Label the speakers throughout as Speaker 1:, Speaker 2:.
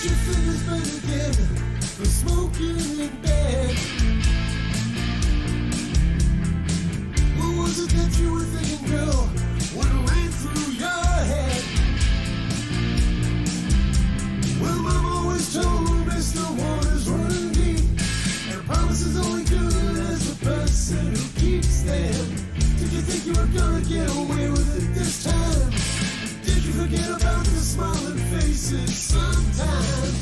Speaker 1: your fingers burn again for smoking in bed. What was it that you were thinking, girl, when it ran through your head? Well, Mom always told me Mr. Water's running deep, and a promise is only good as the person who keeps them. Did you think you were gonna get away with it this time? Did you forget about the smiling faces sometimes?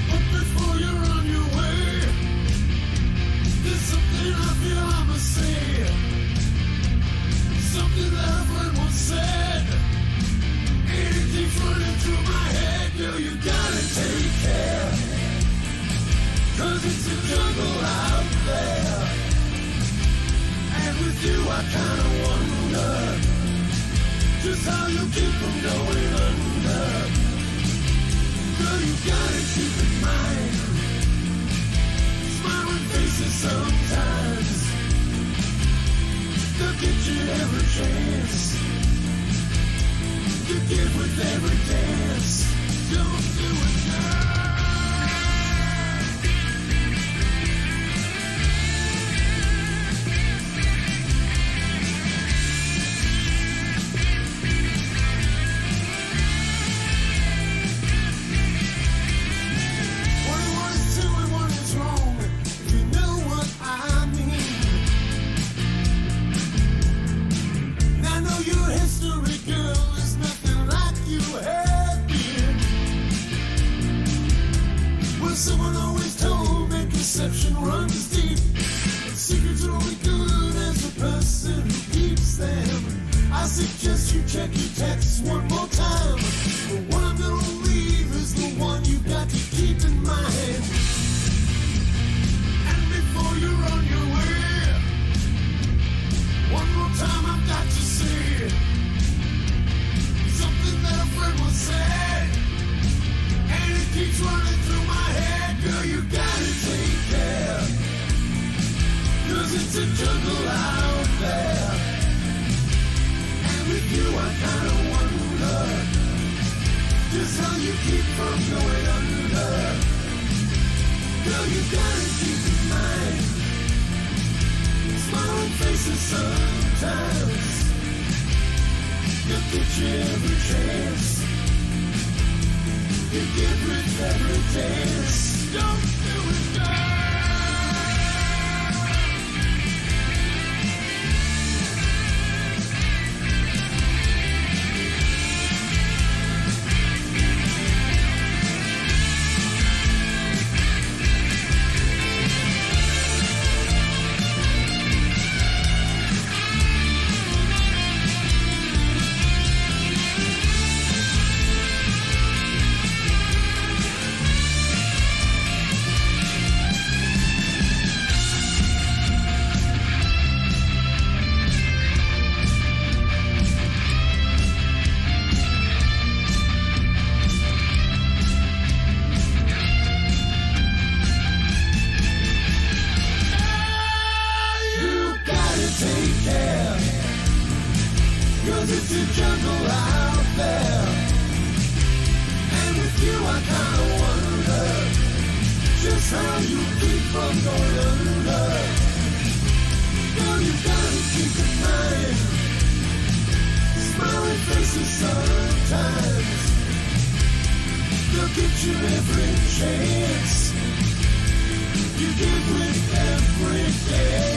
Speaker 1: But before you're on your way, there's something I feel I must say. Something that a friend once said, and it keeps running through my head. Girl, you gotta take care, 'cause it's a jungle out there. And with you I kinda wonder just how you keep from going under. Girl, you gotta keep in mind, smiling faces sometimes, they'll get you every chance. You give with every dance. Don't do it now. Someone always told me conception runs deep, and secrets are only good as the person who keeps them. I suggest you check your texts one more time. The one I'm gonna leave is the one you got to keep in mind. And before you're on your way, one more time I've got to say something that a friend once said, and it keeps running through my head. Girl, you gotta take care, 'cause it's a jungle out there. And with you I kinda wonder just how you keep from going under. Girl, you gotta keep in mind, smiling faces sometimes, they'll get you every chance. You give with every dance. Don't do it, girl. It's a jungle out there, and with you I kinda wonder just how you keep from going under. Girl, you gotta keep in mind, smiling faces sometimes, they'll get you every chance. You give with every day.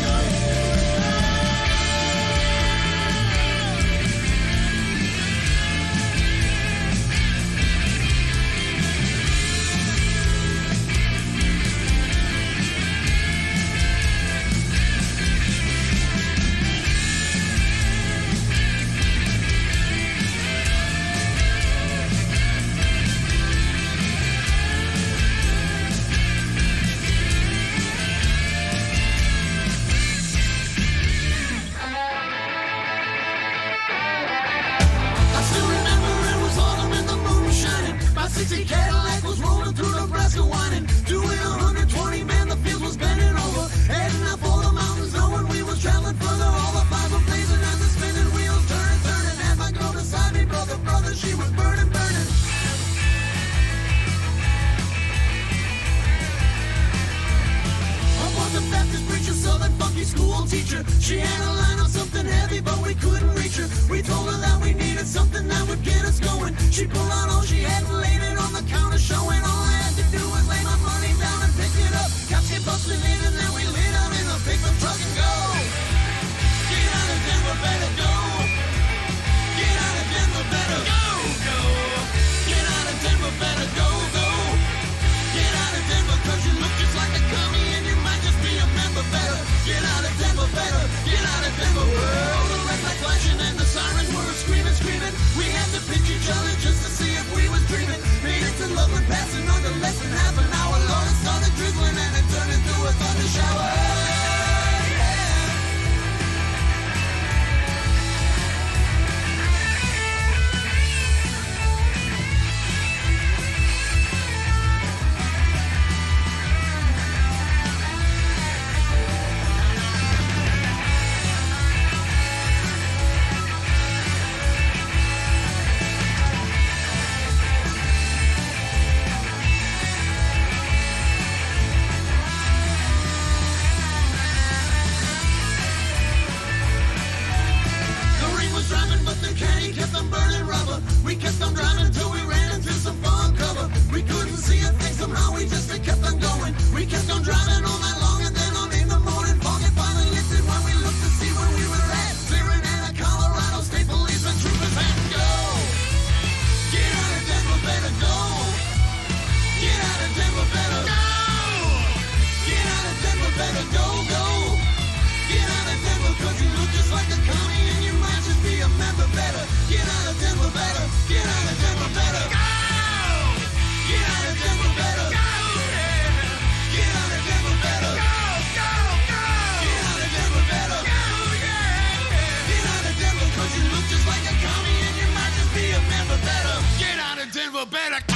Speaker 1: we just kept on going. We kept on driving all night long, and then on in the morning, fog it finally lifted when we looked to see where we were at. Clearing out of Colorado State policemen, troopers had to go. Get out of Denver, better go. Get out of Denver, better go. Get out of Denver, better go, go. Get out of Denver, cause you look just like a commie and you might just be a member. Better get out of Denver, better get out of Denver, better go. Get out of Denver, better go. Get out of Denver, better go, go, go. Get out of Denver, better go, yeah. Get out of Denver, cause you look just like a commie and you might just be a member. Better get out of Denver, better go.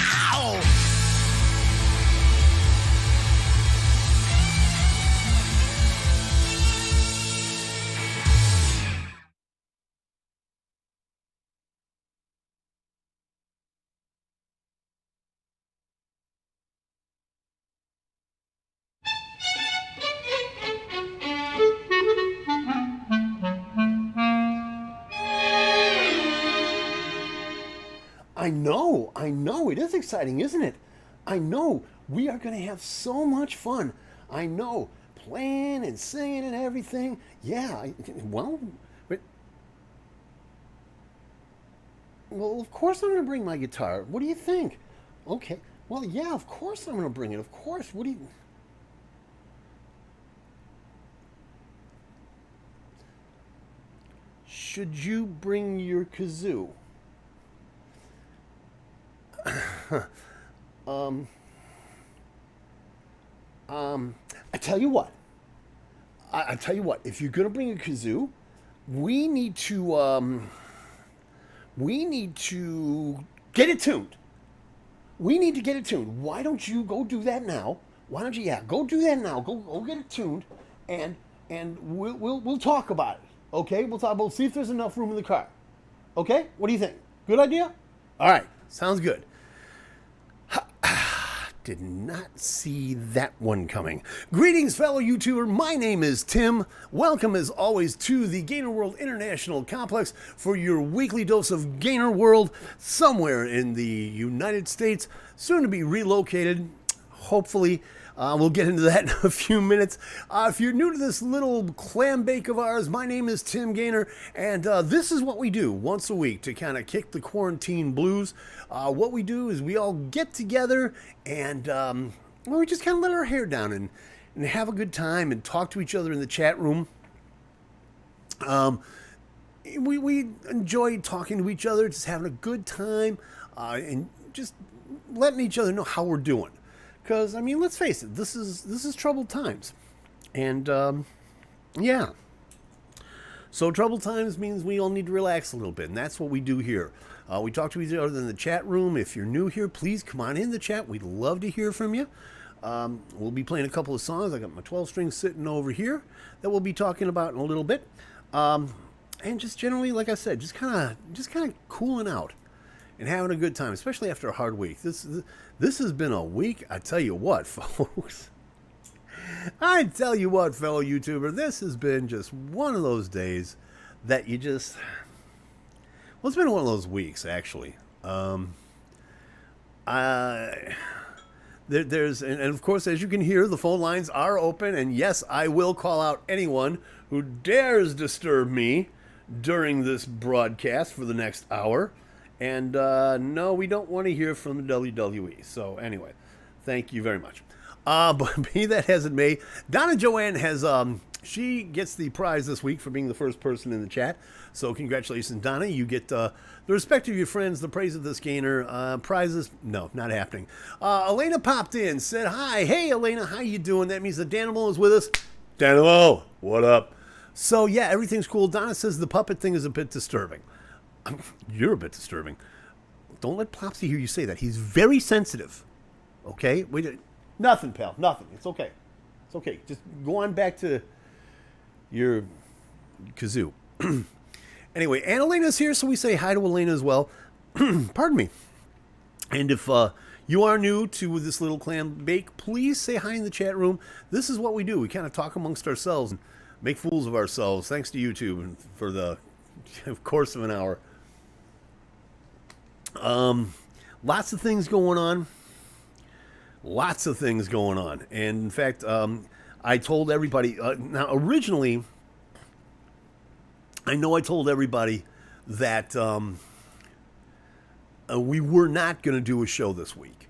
Speaker 2: I know, it is exciting, isn't it? I know, we are going to have so much fun. I know, playing and singing and everything. Yeah, well, of course I'm going to bring my guitar. What do you think? Okay, well, yeah, of course I'm going to bring it. Of course, what do you... Should you bring your kazoo? I tell you what. I tell you what. If you're gonna bring a kazoo, we need to get it tuned. We need to get it tuned. Why don't you go do that now? Why don't you? Yeah, go do that now. Go get it tuned, and we'll talk about it. Okay, we'll talk. We'll see if there's enough room in the car. Okay, what do you think? Good idea. All right, sounds good. Did not see that one coming. Greetings, fellow YouTuber. My name is Tim. Welcome, as always, to the GainerWorld International Complex for your weekly dose of GainerWorld, somewhere in the United States, soon to be relocated, hopefully. We'll get into that in a few minutes. If you're new to this little clam bake of ours, my name is Tim Gainer, and this is what we do once a week to kind of kick the quarantine blues. What we do is we all get together and we just kind of let our hair down and have a good time and talk to each other in the chat room. We enjoy talking to each other, just having a good time, and just letting each other know how we're doing. Because, I mean, let's face it, this is troubled times. And, yeah. So troubled times means we all need to relax a little bit, and that's what we do here. We talk to each other in the chat room. If you're new here, please come on in the chat. We'd love to hear from you. We'll be playing a couple of songs. I got my 12 string sitting over here that we'll be talking about in a little bit. And just generally, like I said, just kind of cooling out and having a good time, especially after a hard week. This has been a week. I tell you what, folks. I tell you what, fellow YouTuber, this has been just one of those days that you just... Well, it's been one of those weeks, actually. There's, and of course, as you can hear, the phone lines are open, and yes, I will call out anyone who dares disturb me during this broadcast for the next hour. And no, we don't want to hear from the WWE. So anyway, thank you very much. But be that as it may, Donna Joanne has she gets the prize this week for being the first person in the chat. So congratulations, Donna. You get the respect of your friends, the praise of this gainer. Prizes, no, not happening. Elena popped in, said hi. Hey, Elena, how you doing? That means the Danimal is with us. Danimal, what up? So yeah, everything's cool. Donna says the puppet thing is a bit disturbing. You're a bit disturbing. Don't let Plopsy hear you say that. He's very sensitive. Okay? Wait, nothing, pal. Nothing. It's okay. It's okay. Just go on back to your kazoo. Anyway, and Elena's here, so we say hi to Elena as well. Pardon me. And if you are new to this little clam bake, please say hi in the chat room. This is what we do. We kind of talk amongst ourselves and make fools of ourselves, thanks to YouTube and for the course of an hour. Lots of things going on. lots of things going on. And in fact, I told everybody, now originally, I know I told everybody that we were not going to do a show this week.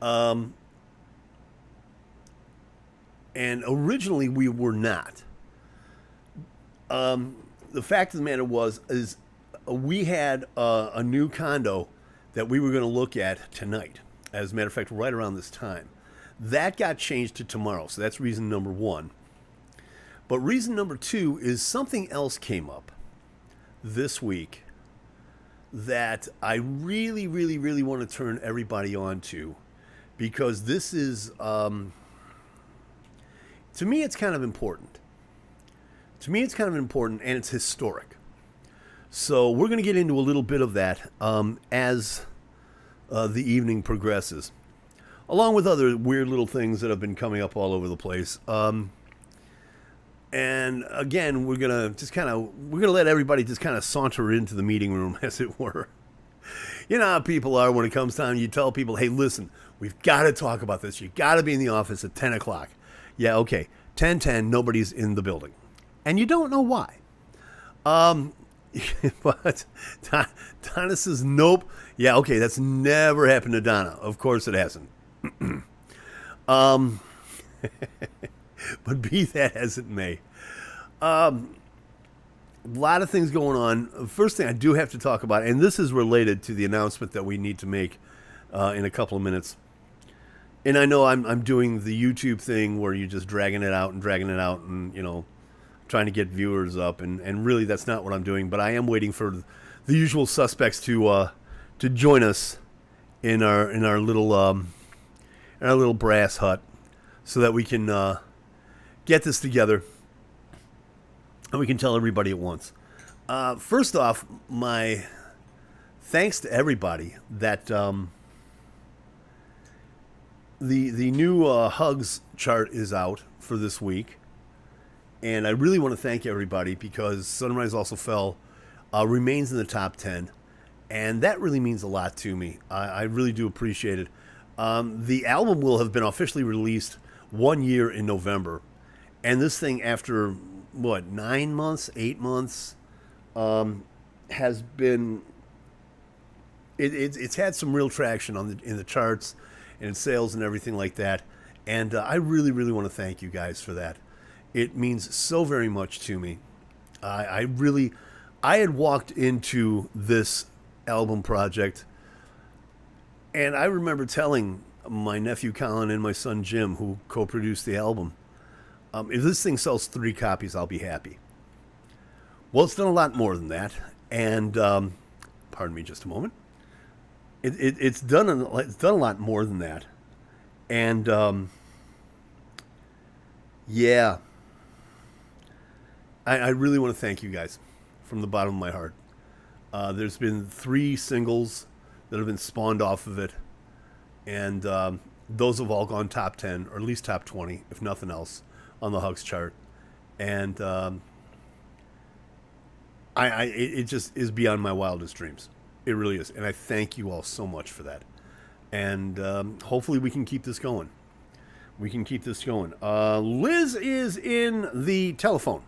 Speaker 2: And originally we were not. The fact of the matter is we had a new condo that we were going to look at tonight. As a matter of fact, right around this time. That got changed to tomorrow, so that's reason number one. But reason number two is something else came up this week that I really, really, really want to turn everybody on to, because this is, to me, it's kind of important. To me, it's kind of important, and it's historic. So we're going to get into a little bit of that as the evening progresses, along with other weird little things that have been coming up all over the place. And again, we're gonna let everybody just kind of saunter into the meeting room, as it were. You know how people are when it comes time. You tell people, "Hey, listen, we've got to talk about this. You got to be in the office at 10 o'clock." Yeah, okay. 10:10, nobody's in the building, and you don't know why. But Donna says, "Nope." Yeah, okay. That's never happened to Donna. Of course, it hasn't. But be that as it may, a lot of things going on. First thing I do have to talk about, and this is related to the announcement that we need to make in a couple of minutes. And I know I'm doing the YouTube thing where you're just dragging it out, and you know, trying to get viewers up, and really that's not what I'm doing. But I am waiting for the usual suspects to join us in our little brass hut, so that we can get this together and we can tell everybody at once. First off, my thanks to everybody that the new hugs chart is out for this week, and I really want to thank everybody because Sunrise Also Fell remains in the top 10, and that really means a lot to me. I really do appreciate it. The album will have been officially released 1 year in November, and this thing, after 9 months, 8 months, has been it's had some real traction in the charts and in sales and everything like that. And I really, really want to thank you guys for that. It means so very much to me. I had walked into this album project, and I remember telling my nephew Colin and my son Jim, who co-produced the album, if this thing sells 3 copies, I'll be happy. Well, it's done a lot more than that, and pardon me just a moment. It's done a lot more than that, and yeah, I really want to thank you guys from the bottom of my heart. There's been 3 singles that have been spawned off of it, and those have all gone top 10, or at least top 20, if nothing else, on the Hugs chart. And it just is beyond my wildest dreams. It really is. And I thank you all so much for that. And hopefully we can keep this going. Liz is in the telephone.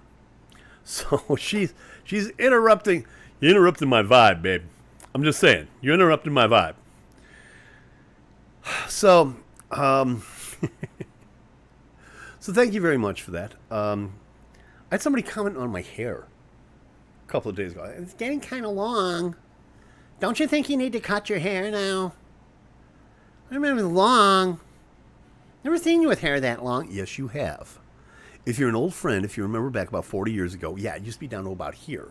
Speaker 2: So she's interrupting. You're interrupting my vibe, babe. I'm just saying. You're interrupting my vibe. So, so thank you very much for that. I had somebody comment on my hair a couple of days ago. It's getting kind of long. Don't you think you need to cut your hair now? I remember long. Never seen you with hair that long. Yes, you have. If you're an old friend, if you remember back about 40 years ago, yeah, it used to be down to about here.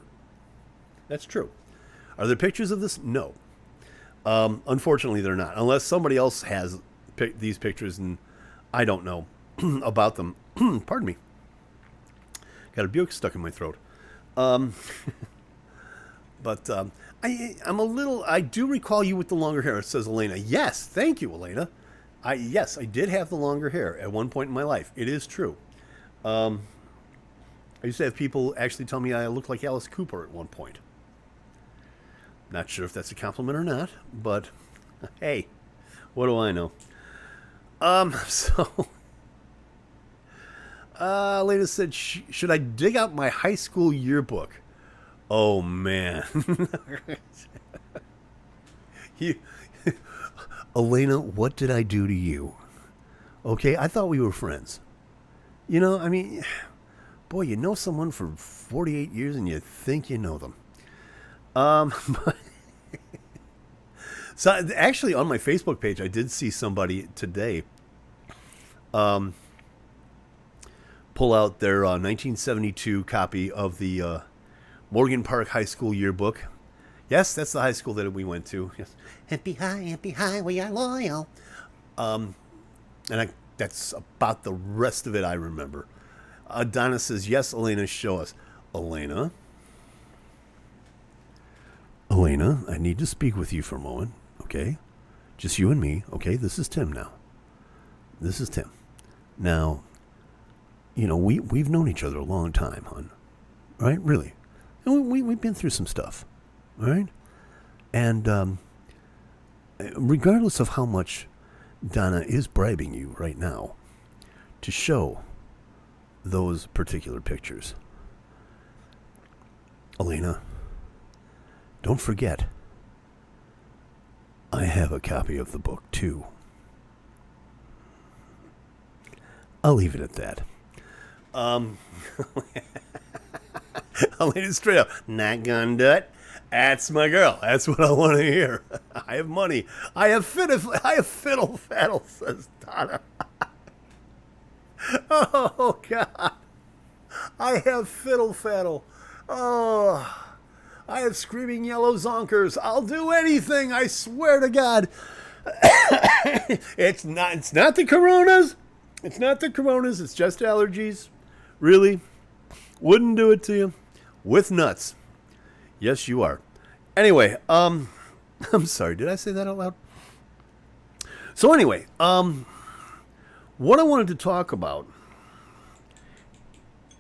Speaker 2: That's true. Are there pictures of this? No. Unfortunately, they're not. Unless somebody else has these pictures and I don't know about them. Pardon me. Got a Buick stuck in my throat. But I do recall you with the longer hair, says Elena. Yes, thank you, Elena. Yes, I did have the longer hair at one point in my life. It is true. I used to have people actually tell me I looked like Alice Cooper at one point. Not sure if that's a compliment or not, but hey, what do I know? So, Lena said, should I dig out my high school yearbook? Oh, man. you, Elena, what did I do to you? Okay, I thought we were friends. You know, I mean, boy, you know someone for 48 years and you think you know them. But so actually on my Facebook page, I did see somebody today pull out their 1972 copy of the Morgan Park High School yearbook. Yes, that's the high school that we went to. Yes. Happy high, we are loyal. That's about the rest of it I remember. Donna says, yes, Elena, show us. Elena, I need to speak with you for a moment, okay? Just you and me, okay? This is Tim now. This is Tim. Now, you know, we've known each other a long time, hon. Right? Really. And we've been through some stuff, all right? And regardless of how much Donna is bribing you right now to show those particular pictures, Elena, don't forget, I have a copy of the book too. I'll leave it at that. Elena straight up, not gonna do it. That's my girl. That's what I want to hear. I have money. I have fiddle faddle, says Donna. Oh, God. I have fiddle faddle. Oh, I have screaming yellow zonkers. I'll do anything. I swear to God. It's not the coronas. It's not the coronas. It's just allergies. Really. Wouldn't do it to you. With nuts. Yes, you are. Anyway, I'm sorry. Did I say that out loud? So anyway, what I wanted to talk about,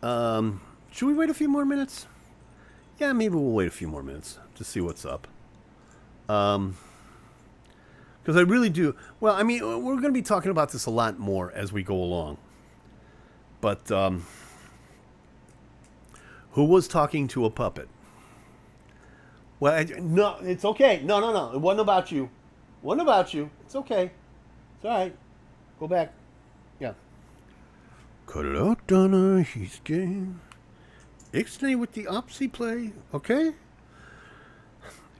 Speaker 2: should we wait a few more minutes? Yeah, maybe we'll wait a few more minutes to see what's up. Because I really do. Well, I mean, we're going to be talking about this a lot more as we go along. But who was talking to a puppet? Well, no, it's okay. No. It wasn't about you. It wasn't about you. It's okay. It's all right. Go back. Yeah. Cut it out, Donna. He's game. Ixnay with the opsy play. Okay?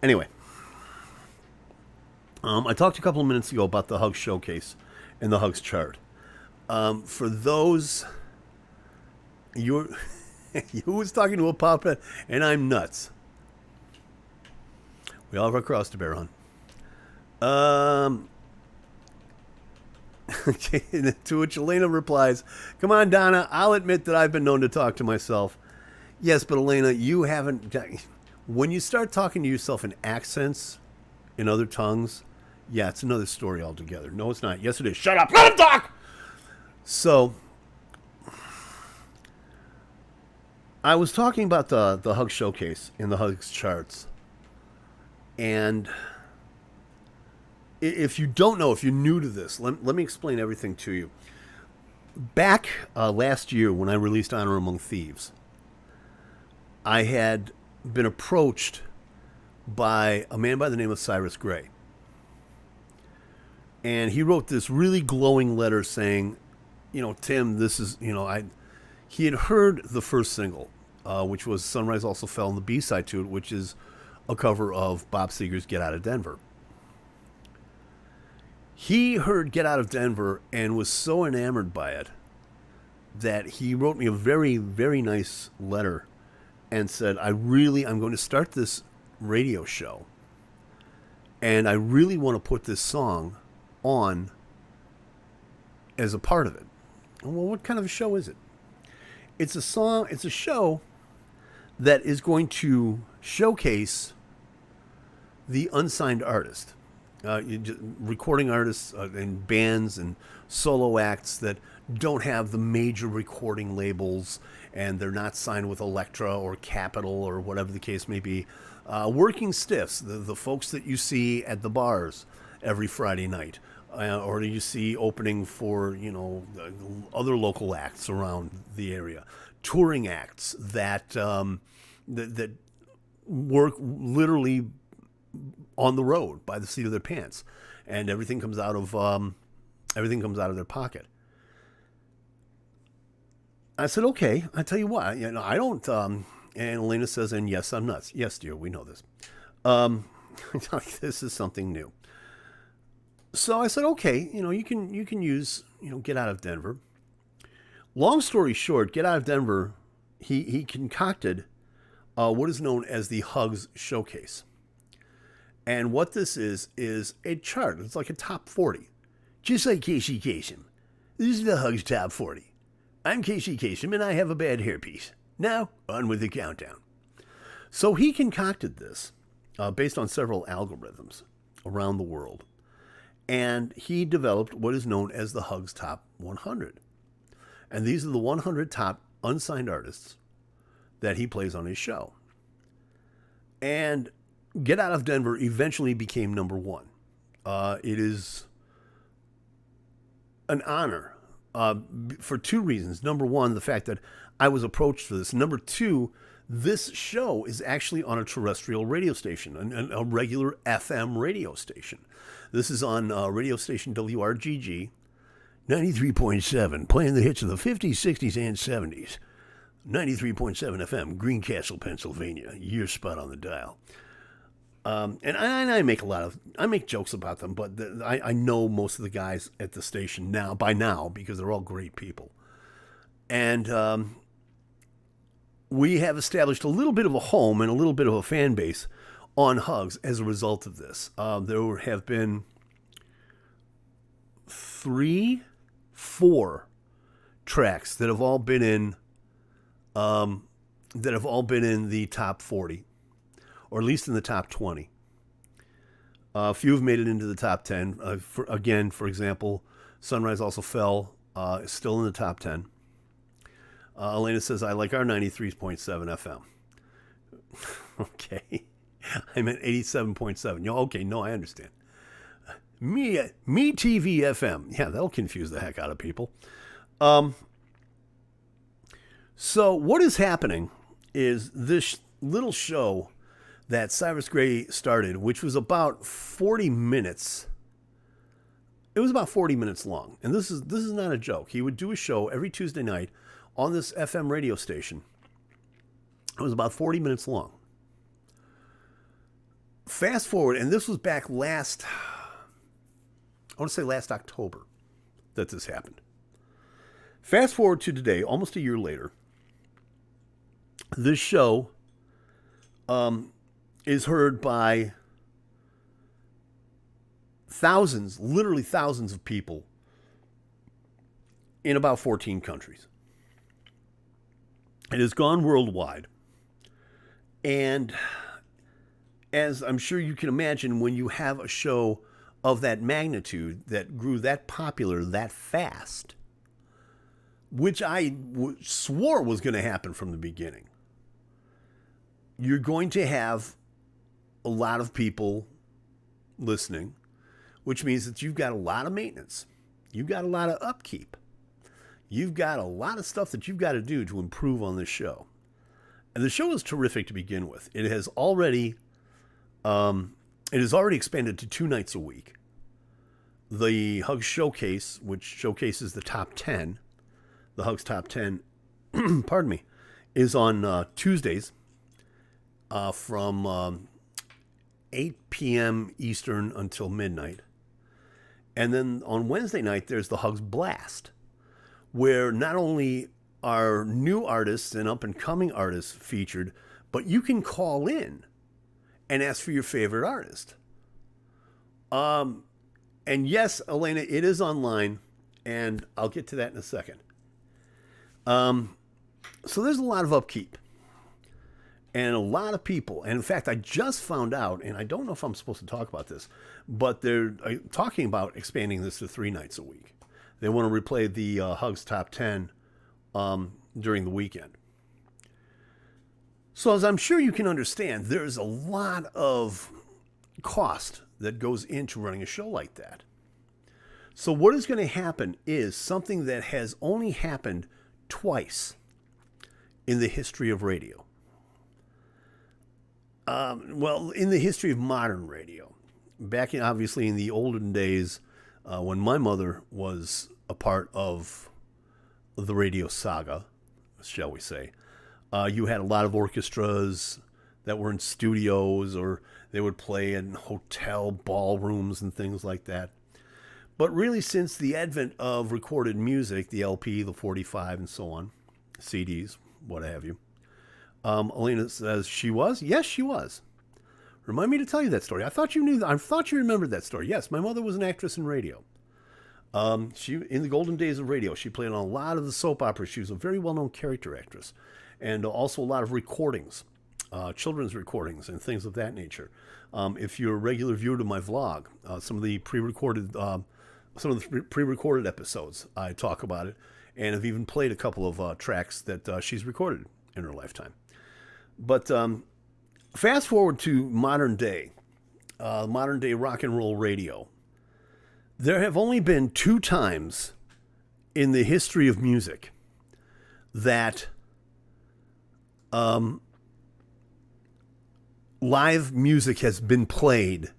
Speaker 2: Anyway. I talked a couple of minutes ago about the Hugs Showcase and the Hugs chart. For those... You was talking to a puppet, and I'm nuts. We all have our cross to bear on. To which Elena replies, come on, Donna, I'll admit that I've been known to talk to myself. Yes, but Elena, you haven't... When you start talking to yourself in accents, in other tongues, yeah, it's another story altogether. No, it's not. Yes, it is. Shut up. Let him talk! So... I was talking about the Hugs Showcase in the Hugs charts. And if you don't know, if you're new to this, let me explain everything to you. Back last year when I released Honor Among Thieves, I had been approached by a man by the name of Cyrus Gray. And he wrote this really glowing letter saying, you know, Tim, this is, you know, he had heard the first single, which was Sunrise Also Fell, and the B-side to it, which is a cover of Bob Seger's Get Out of Denver. He heard Get Out of Denver and was so enamored by it that he wrote me a very, very nice letter and said, I'm going to start this radio show, and I really want to put this song on as a part of it. Well, what kind of a show is it? It's a show that is going to showcase the unsigned artist, recording artists and bands and solo acts that don't have the major recording labels and they're not signed with Elektra or Capitol or whatever the case may be. Working stiffs, the folks that you see at the bars every Friday night. or you see opening for, other local acts around the area, touring acts that work literally on the road by the seat of their pants, and everything comes out of their pocket. I said, okay. I tell you what, I don't. And Elena says, and yes, I'm nuts. Yes, dear, we know this. This is something new. So I said, okay, you can use, Get Out of Denver. Long story short, Get Out of Denver, he concocted what is known as the Hugs Showcase. And what this is a chart. It's like a top 40. Just like Casey Kasem. This is the Hugs Top 40. I'm Casey Kasem, and I have a bad hairpiece. Now, on with the countdown. So he concocted this based on several algorithms around the world. And he developed what is known as the Hugs Top 100. And these are the 100 top unsigned artists that he plays on his show. And Get Out of Denver eventually became number one. It is an honor for two reasons. Number one, the fact that I was approached for this. Number two, this show is actually on a terrestrial radio station, a regular FM radio station. This is on radio station WRGG, 93.7, playing the hits of the 50s, 60s, and 70s. 93.7 FM, Greencastle, Pennsylvania. Your spot on the dial. And I make jokes about them, but I know most of the guys at the station by now, because they're all great people. And we have established a little bit of a home and a little bit of a fan base on Hugs as a result of this. There have been 4 tracks that have all been in the top 40, or at least in the top 20. A few have made it into the top 10. For example, Sunrise Also Fell is still in the top 10. Elena says, I like our 93.7 FM. Okay. I meant 87.7. Okay, no, I understand. Me TV FM. Yeah, that'll confuse the heck out of people. So what is happening is this little show that Cyrus Gray started, which was about 40 minutes. It was about 40 minutes long. And this is not a joke. He would do a show every Tuesday night on this FM radio station. It was about 40 minutes long. Fast forward, and this was back last October that this happened. Fast forward to today, almost a year later. This show is heard by thousands, literally thousands of people in about 14 countries. It has gone worldwide. And as I'm sure you can imagine, when you have a show of that magnitude that grew that popular that fast, which I swore was going to happen from the beginning, you're going to have a lot of people listening, which means that you've got a lot of maintenance. You've got a lot of upkeep. You've got a lot of stuff that you've got to do to improve on this show. And the show is terrific to begin with. It has already expanded to 2 nights a week. The Hugs Showcase, which showcases the top 10, the Hugs Top 10, pardon me, is on Tuesdays from 8 p.m. Eastern until midnight. And then on Wednesday night, there's the Hugs Blast, where not only are new artists and up-and-coming artists featured, but you can call in and ask for your favorite artist. And yes, Elena, it is online, and I'll get to that in a second. So there's a lot of upkeep and a lot of people. And in fact, I just found out, and I don't know if I'm supposed to talk about this, but they're talking about expanding this to 3 nights a week. They want to replay the Hugs Top 10 during the weekend. So as I'm sure you can understand, there's a lot of cost that goes into running a show like that. So what is going to happen is something that has only happened twice in the history of radio. Well, in the history of modern radio. Back in, obviously, in the olden days, when my mother was a part of the radio saga, shall we say, you had a lot of orchestras that were in studios, or they would play in hotel ballrooms and things like that. But really, since the advent of recorded music, the LP, the 45, and so on, CDs, what have you, Elena says she was? Yes, she was. Remind me to tell you that story. I thought you knew. I thought you remembered that story. Yes, my mother was an actress in radio. She, in the golden days of radio, she played on a lot of the soap operas. She was a very well-known character actress, and also a lot of recordings, children's recordings, and things of that nature. If you're a regular viewer to my vlog, some of the pre-recorded episodes, I talk about it, and have even played a couple of tracks that she's recorded in her lifetime. But fast forward to modern day rock and roll radio. There have only been 2 times in the history of music that live music has been played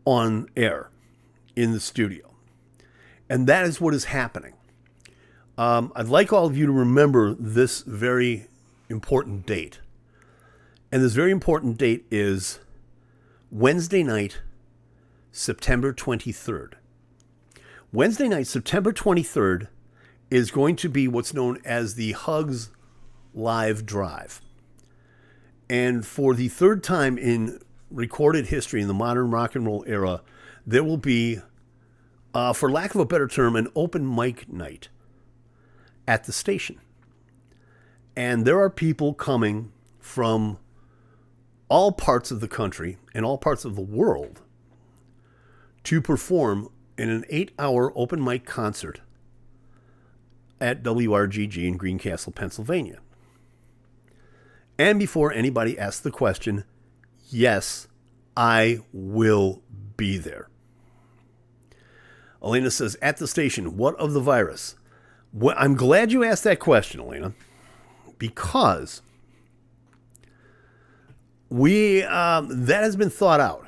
Speaker 2: on air in the studio. And that is what is happening. I'd like all of you to remember this very important date. And this very important date is Wednesday night, September 23rd. Wednesday night, September 23rd, is going to be what's known as the Hugs Live Drive. And for the 3rd time in recorded history in the modern rock and roll era, there will be, for lack of a better term, an open mic night at the station. And there are people coming from all parts of the country and all parts of the world to perform in an 8-hour open mic concert at WRGG in Greencastle, Pennsylvania. And before anybody asks the question, yes, I will be there. Elena says, at the station, what of the virus? Well, I'm glad you asked that question, Elena, because that has been thought out.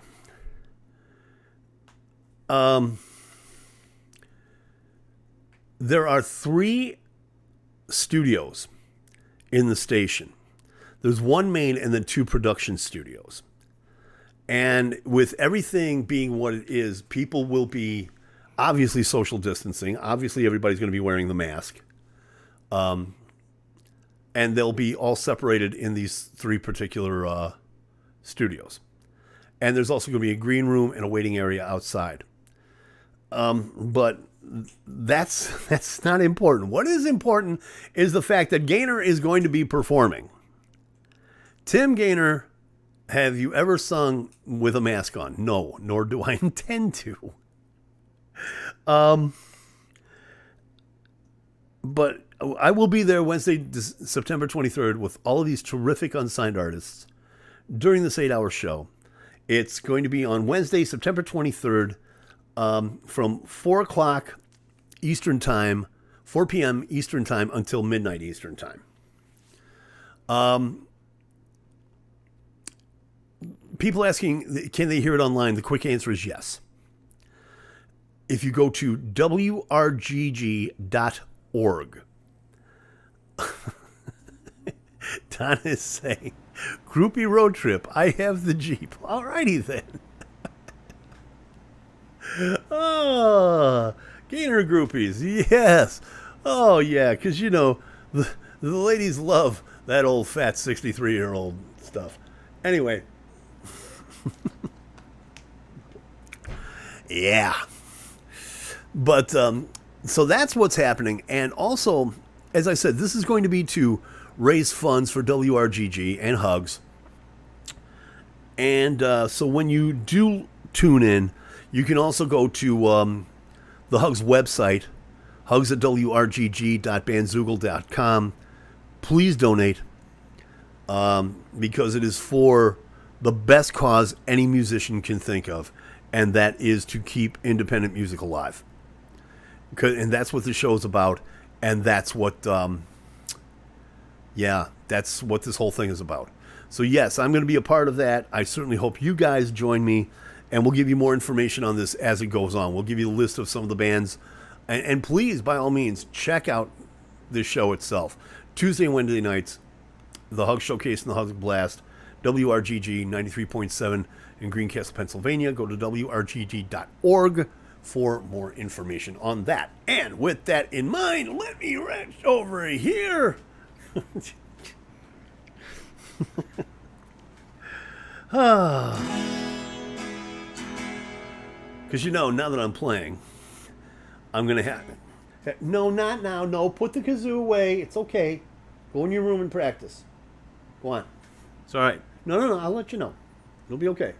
Speaker 2: There are 3 studios in the station. There's 1 main and then 2 production studios. And with everything being what it is, people will be obviously social distancing. Obviously, everybody's going to be wearing the mask. And they'll be all separated in these 3 particular studios. And there's also going to be a green room and a waiting area outside. But that's not important. What is important is the fact that Gainer is going to be performing. Tim Gainer, have you ever sung with a mask on? No, nor do I intend to. But I will be there Wednesday, September 23rd with all of these terrific unsigned artists during this 8-hour show. It's going to be on Wednesday, September 23rd, from 4 o'clock Eastern Time, 4 p.m. Eastern Time until midnight Eastern Time. People asking, can they hear it online? The quick answer is yes. If you go to wrgg.org, Donna is saying, groupie road trip. I have the Jeep. All righty then. Oh, Gainer groupies. Yes. Oh, yeah. Because, you know, the ladies love that old fat 63-year-old stuff. Anyway. Yeah. But, so that's what's happening. And also, as I said, this is going to be to raise funds for WRGG and Hugs. And so when you do tune in, you can also go to the Hugs website, hugs at wrgg.bandzoogle.com. Please donate, because it is for the best cause any musician can think of, and that is to keep independent music alive. And that's what the show is about, and that's what, that's what this whole thing is about. So yes, I'm going to be a part of that. I certainly hope you guys join me, and we'll give you more information on this as it goes on. We'll give you a list of some of the bands, and please, by all means, check out this show itself. Tuesday and Wednesday nights, the Hug Showcase and the Hug Blast, WRGG 93.7 in Greencastle, Pennsylvania. Go to wrgg.org for more information on that. And with that in mind, let me reach over here. Because now that I'm playing, I'm going to have... No, not now. No, put the kazoo away. It's okay. Go in your room and practice. Go on. It's all right. No. I'll let you know. It'll be okay.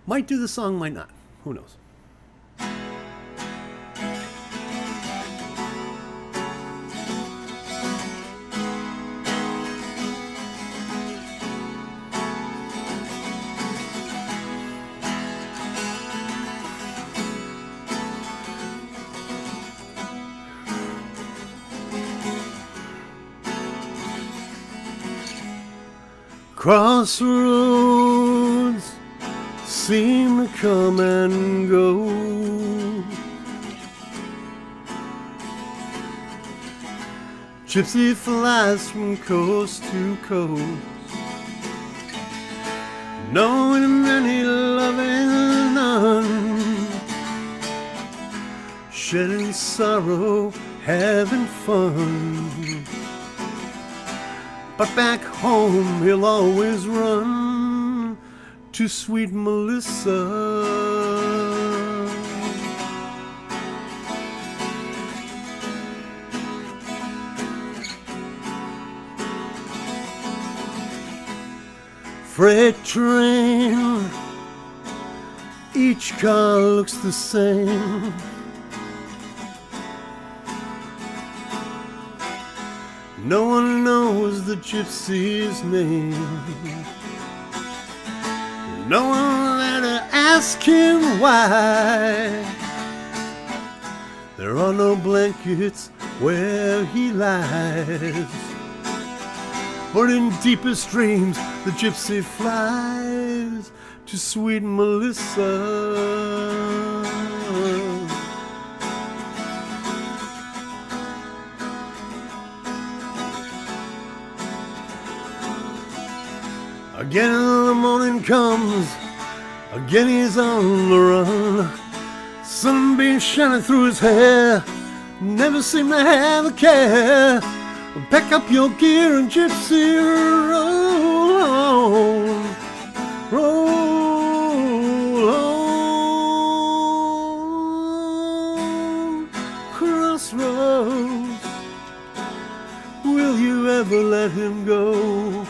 Speaker 2: Might do the song, might not. Who knows? Crossroads seem to come and go. Gypsy flies from coast to coast, knowing many loving none, shedding sorrow, having fun. But back home he'll always run to sweet Melissa. Freight train, each car looks the same. No one knows the gypsy's name. No one there to ask him why. There are no blankets where he lies, but in deepest dreams the gypsy flies to sweet Melissa. Again the morning comes, again he's on the run. Sunbeams shining through his hair, never seem to have a care. Pack up your gear and gypsy, roll on, roll on. Crossroads, will you ever let him go?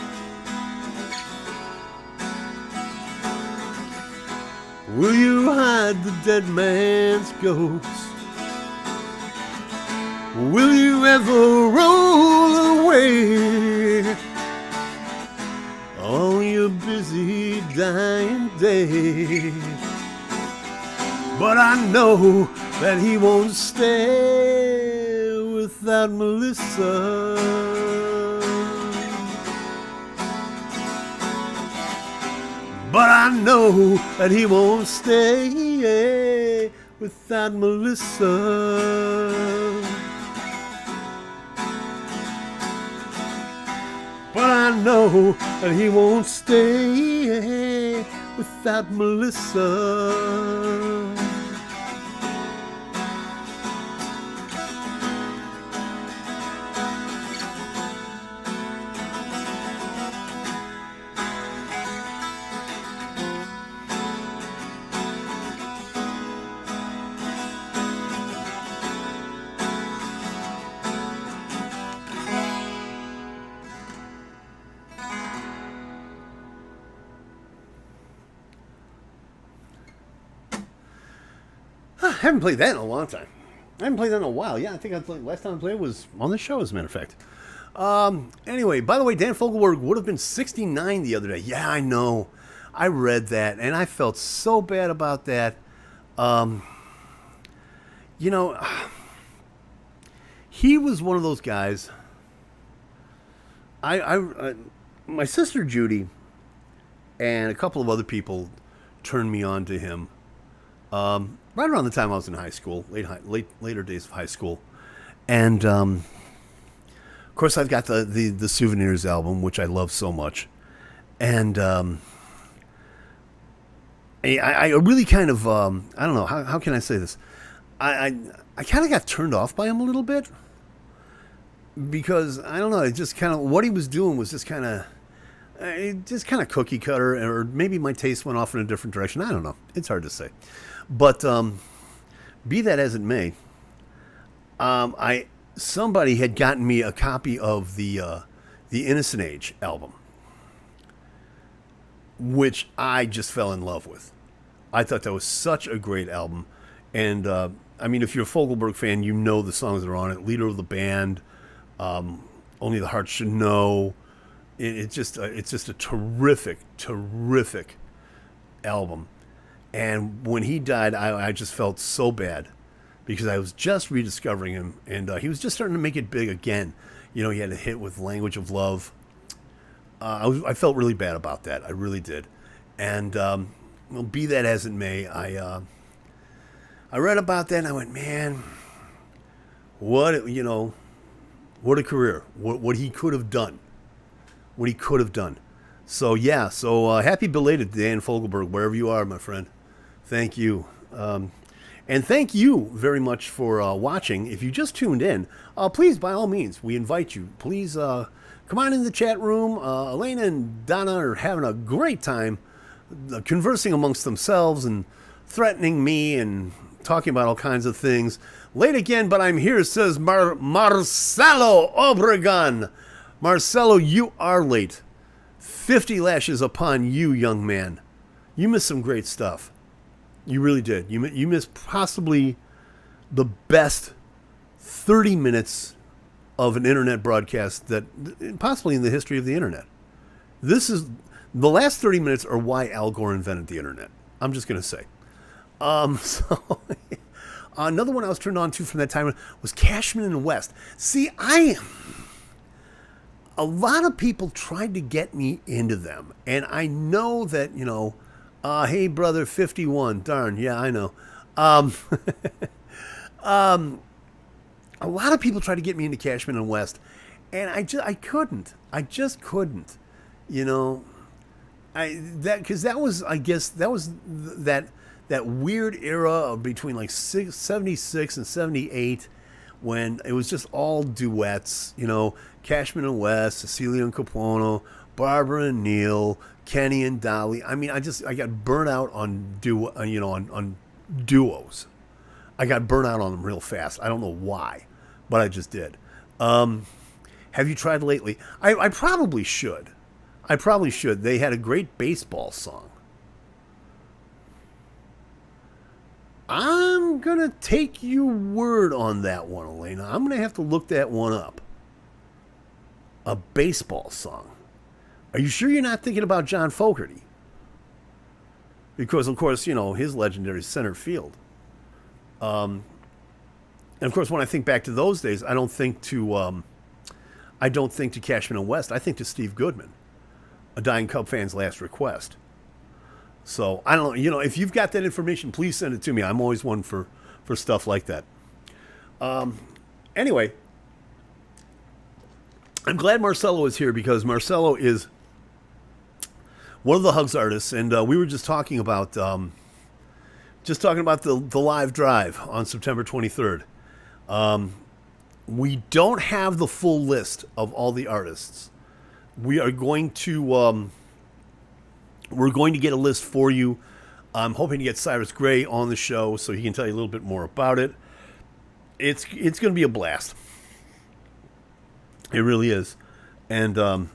Speaker 2: Will you hide the dead man's ghost? Will you ever roll away on your busy dying day? But I know that he won't stay without Melissa. But I know that he won't stay without Melissa. But I know that he won't stay without Melissa. I haven't played that in a long time. I haven't played that in a while. Yeah, I think last time I played was on the show, as a matter of fact. Anyway, by the way, Dan Fogelberg would have been 69 the other day. Yeah, I know. I read that, and I felt so bad about that. You know, he was one of those guys. My sister Judy and a couple of other people turned me on to him. Right around the time I was in high school, later days of high school, and of course I've got the Souvenirs album, which I love so much, and I really kind of I don't know how can I say this, I kind of got turned off by him a little bit because I don't know, it just kind of what he was doing was just kind of cookie cutter, or maybe my taste went off in a different direction. I don't know. It's hard to say. But be that as it may, somebody had gotten me a copy of the Innocent Age album, which I just fell in love with. I thought that was such a great album, and I mean, if you're a Fogelberg fan, you know the songs that are on it. Leader of the Band, Only the Heart Should Know. It's just a terrific album. And when he died, I just felt so bad because I was just rediscovering him, and he was just starting to make it big again. You know, he had a hit with Language of Love. I felt really bad about that. I really did. And well, be that as it may, I read about that and I went, man, what a career. What he could have done. What he could have done. So yeah, happy belated Dan Fogelberg, wherever you are, my friend. Thank you. And thank you very much for watching. If you just tuned in, please, by all means, we invite you. Please come on in the chat room. Elena and Donna are having a great time conversing amongst themselves and threatening me and talking about all kinds of things. Late again, but I'm here, says Marcelo Obregon. Marcelo, you are late. 50 lashes upon you, young man. You missed some great stuff. You really did. You missed possibly the best 30 minutes of an internet broadcast that possibly in the history of the internet. This is the last 30 minutes are why Al Gore invented the internet. I'm just going to say. So another one I was turned on to from that time was Cashman and West. See, a lot of people tried to get me into them, and I know that, hey brother, 51, darn, yeah, I know. A lot of people tried to get me into Cashman and West, and I couldn't. I just couldn't, because that was that weird era of between like 76 and 78 when it was just all duets, Cashman and West, Cecilia and Capuano, Barbara and Neil, Kenny and Dolly. I mean, I got burnt out on on duos. I got burnt out on them real fast. I don't know why, but I just did. Have you tried lately? I probably should. They had a great baseball song. I'm going to take your word on that one, Elena. I'm going to have to look that one up. A baseball song. Are you sure you're not thinking about John Fogerty? Because, of course, his legendary center field. And, of course, when I think back to those days, I don't think to Cashman and West. I think to Steve Goodman, a dying Cub fan's last request. So, I don't know, if you've got that information, please send it to me. I'm always one for stuff like that. Anyway, I'm glad Marcelo is here because Marcelo is one of the Hugs artists, and we were just talking about the live drive on September 23rd. We don't have the full list of all the artists. We are going to... We're going to get a list for you. I'm hoping to get Cyrus Gray on the show so he can tell you a little bit more about it. It's going to be a blast. It really is. And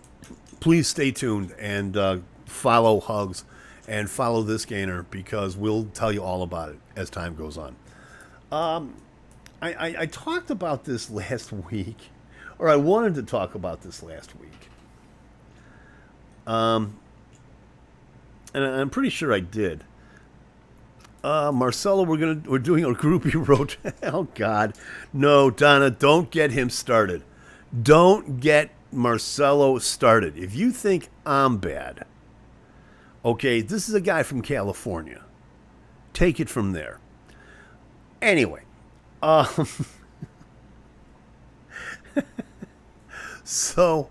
Speaker 2: please stay tuned and follow Hugs and follow this Gainer because we'll tell you all about it as time goes on. I talked about this last week or I wanted to talk about this last week. And I'm pretty sure I did. Marcelo, we're doing a groupie road. Oh God, no, Donna, don't get him started. Don't get Marcelo started. If you think I'm bad, okay, this is a guy from California. Take it from there. Anyway, so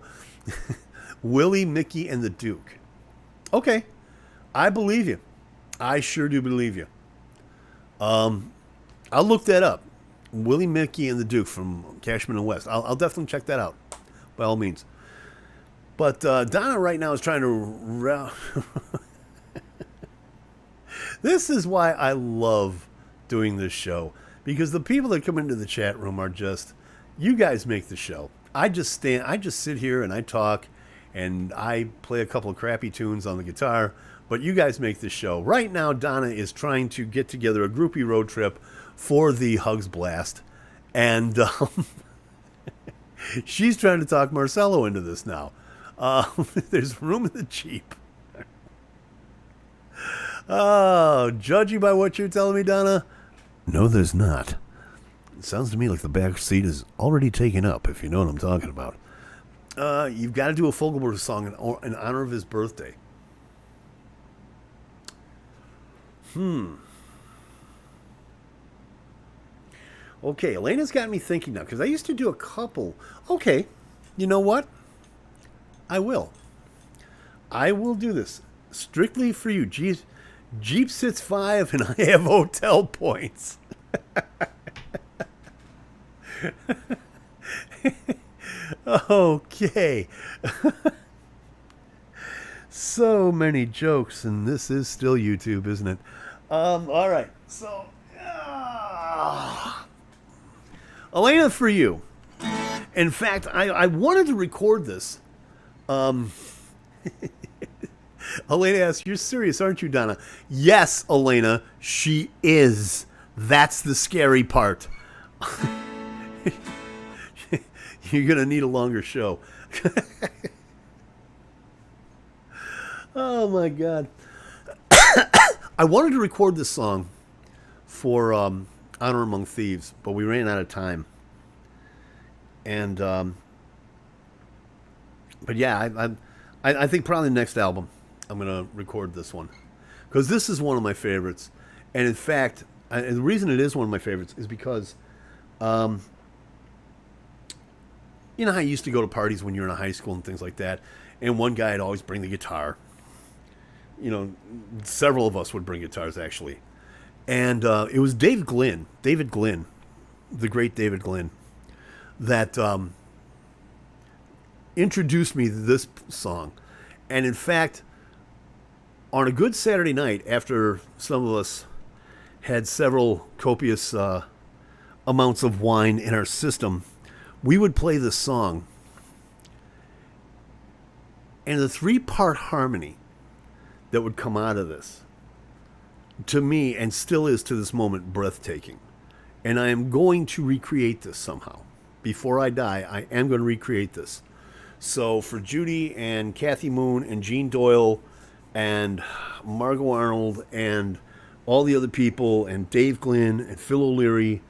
Speaker 2: Willie, Mickey, and the Duke. Okay, I believe you. I sure do believe you. I'll look that up. Willie, Mickey, and the Duke from Cashman and West. I'll definitely check that out, by all means. But Donna right now is trying to... This is why I love doing this show. Because the people that come into the chat room are just... You guys make the show. I just sit here and I talk. And I play a couple of crappy tunes on the guitar. But you guys make the show. Right now, Donna is trying to get together a groupie road trip for the Hugs Blast. And she's trying to talk Marcelo into this now. There's room in the Jeep. Oh, judging by what you're telling me, Donna, no, there's not. It sounds to me like the back seat is already taken up, if you know what I'm talking about. You've got to do a Fogelberg song in honor of his birthday. Okay, Elena's got me thinking now, because I used to do a couple. Okay, you know what? I will. I will do this. Strictly for you. Jeep sits 5 and I have hotel points. Okay. So many jokes, and this is still YouTube, isn't it? All right. So, Elena, for you. In fact, I wanted to record this. Elena asks, "You're serious, aren't you, Donna?" Yes, Elena, she is. That's the scary part. You're going to need a longer show. Oh, my God. I wanted to record this song for Honor Among Thieves, but we ran out of time. And, but yeah, I think probably the next album I'm going to record this one. Because this is one of my favorites. And in fact, and the reason it is one of my favorites is because, you know how you used to go to parties when you were in high school and things like that, and one guy would always bring the guitar. You know, several of us would bring guitars, actually. And it was David Glynn, the great David Glynn, that introduced me to this song. And in fact, on a good Saturday night, after some of us had several copious amounts of wine in our system, we would play this song. And the 3-part harmony that would come out of this, to me, and still is to this moment, breathtaking. And I am going to recreate this somehow. Before I die, I am going to recreate this. So for Judy and Kathy Moon and Gene Doyle and Margot Arnold and all the other people and Dave Glynn and Phil O'Leary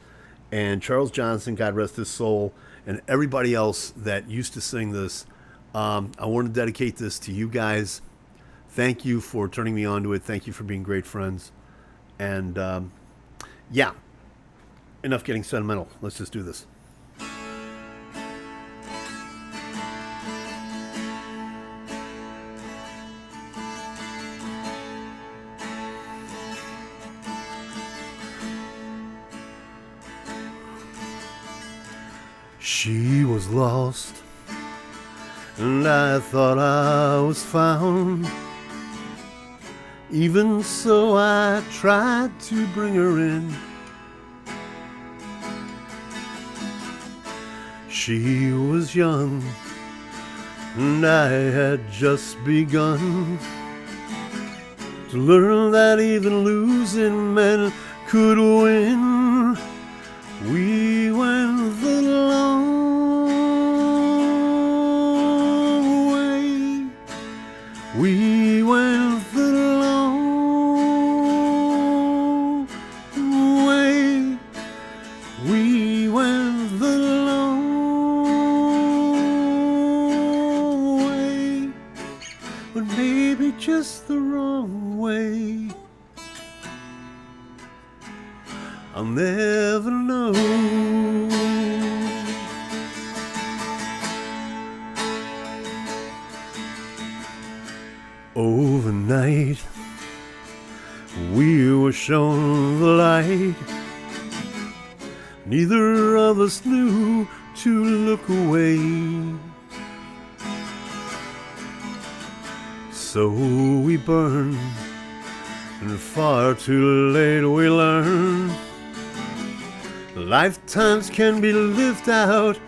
Speaker 2: and Charles Johnson, God rest his soul, and everybody else that used to sing this, I want to dedicate this to you guys. Thank you for turning me on to it. Thank you for being great friends. And yeah, enough getting sentimental. Let's just do this. She was lost, and I thought I was found. Even so, I tried to bring her in. She was young, and I had just begun to learn that even losing men could win. We went the long way. I'll never know. Overnight, we were shown the light. Neither of us knew to look away. So we burned, and far too late we learned. Lifetimes can be lived out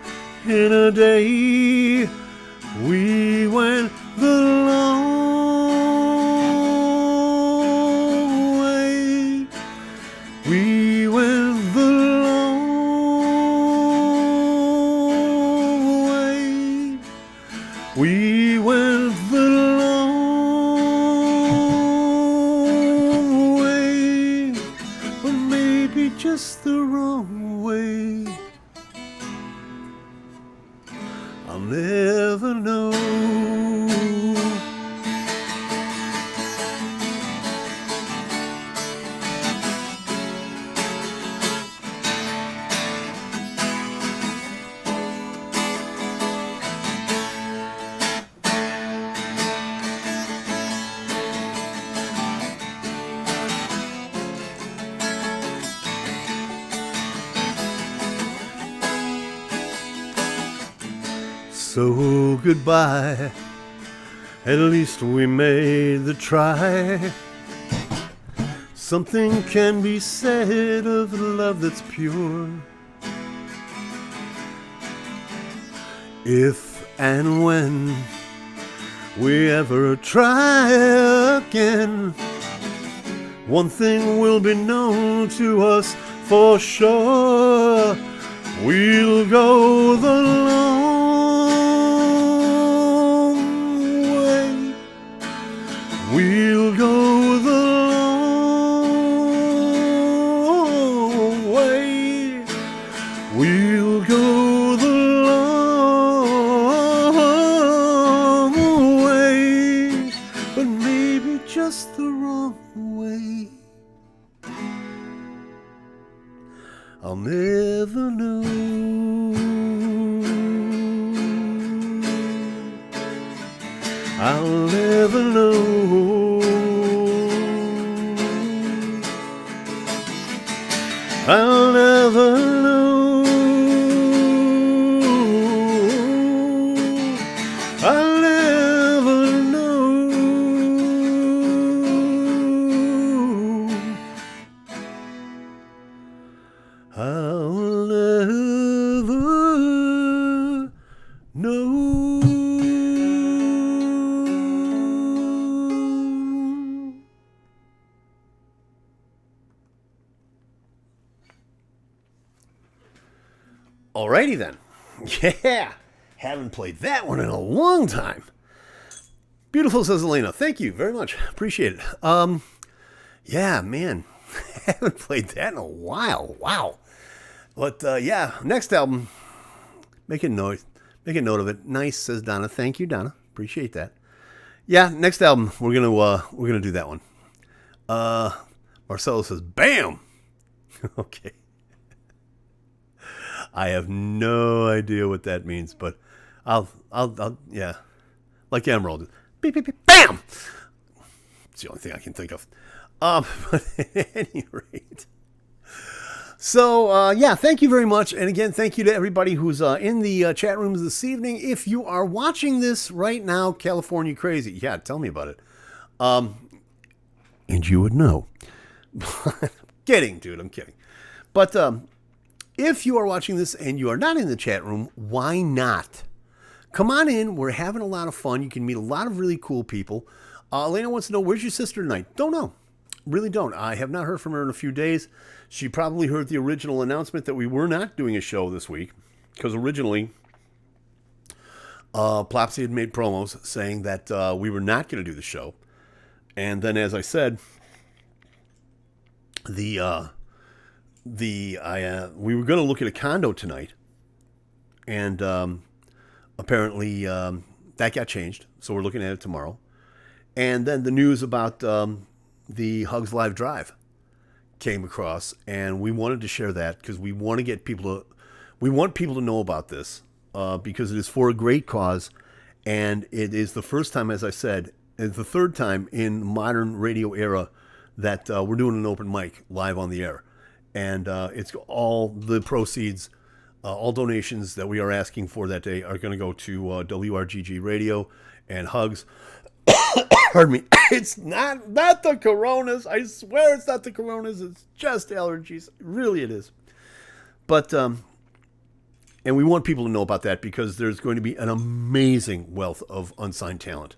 Speaker 2: in a day. We went the long way. We went the long way. We went the long way. But maybe just the wrong way. I'll never know. So goodbye, at least we made the try. Something can be said of love that's pure. If and when we ever try again, one thing will be known to us for sure. We'll go the long way. We'll go the long way. We'll go the long way. But maybe just the wrong way. I'll never know. I'll never know. I'll never know. I'll never know. I'll never know. Alrighty then. Yeah. Haven't played that one in a long time. Beautiful, says Elena. Thank you very much. Appreciate it. Yeah, man. Haven't played that in a while. Wow. But yeah, next album. Make a note of it. Nice, says Donna. Thank you, Donna. Appreciate that. Yeah, next album we're gonna do that one. Marcelo says, "Bam." Okay. I have no idea what that means, but I'll yeah, like Emerald. Beep beep beep. Bam. It's the only thing I can think of. But at any rate. So, yeah, thank you very much. And again, thank you to everybody who's in the chat rooms this evening. If you are watching this right now, California Crazy, yeah, tell me about it. And you would know. Kidding, dude, I'm kidding. But if you are watching this and you are not in the chat room, why not? Come on in. We're having a lot of fun. You can meet a lot of really cool people. Elena wants to know, where's your sister tonight? Don't know. Really don't. I have not heard from her in a few days. She probably heard the original announcement that we were not doing a show this week, because originally Plopsy had made promos saying that we were not going to do the show. And then, as I said, we were going to look at a condo tonight, and apparently that got changed, so we're looking at it tomorrow. And then the news about the Hugs Live Drive came across, and we wanted to share that because we want people to know about this because it is for a great cause, and it is the first time, as I said, it's the third time in modern radio era that we're doing an open mic live on the air, and it's all the proceeds, all donations that we are asking for that day are going to go to WRGG Radio and Hugs. Pardon me. It's not the coronas. I swear it's not the coronas. It's just allergies. Really it is. But, and we want people to know about that because there's going to be an amazing wealth of unsigned talent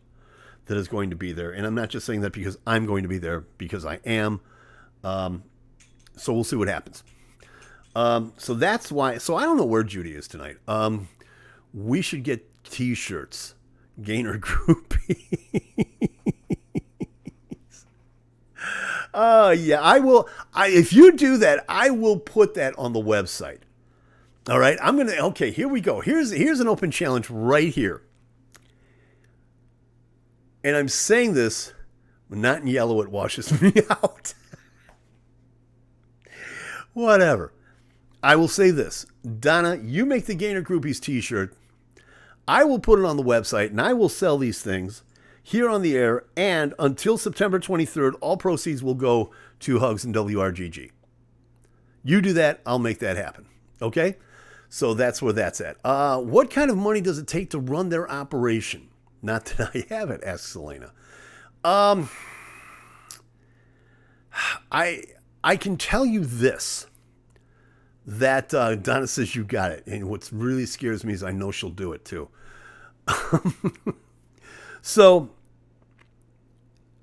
Speaker 2: that is going to be there. And I'm not just saying that because I'm going to be there, because I am. So we'll see what happens. So that's why. So I don't know where Judy is tonight. We should get T-shirts. Gainer Groupies. Yeah, I will. If you do that, I will put that on the website. All right, okay, here we go. Here's an open challenge right here. And I'm saying this, but not in yellow, it washes me out. Whatever. I will say this. Donna, you make the Gainer Groupies t-shirt. I will put it on the website, and I will sell these things here on the air, and until September 23rd, all proceeds will go to Hugs and WRGG. You do that, I'll make that happen. Okay? So that's where that's at. What kind of money does it take to run their operation? Not that I have it, asks Selena. I can tell you this, that Donna says you got it. And what really scares me is I know she'll do it too. So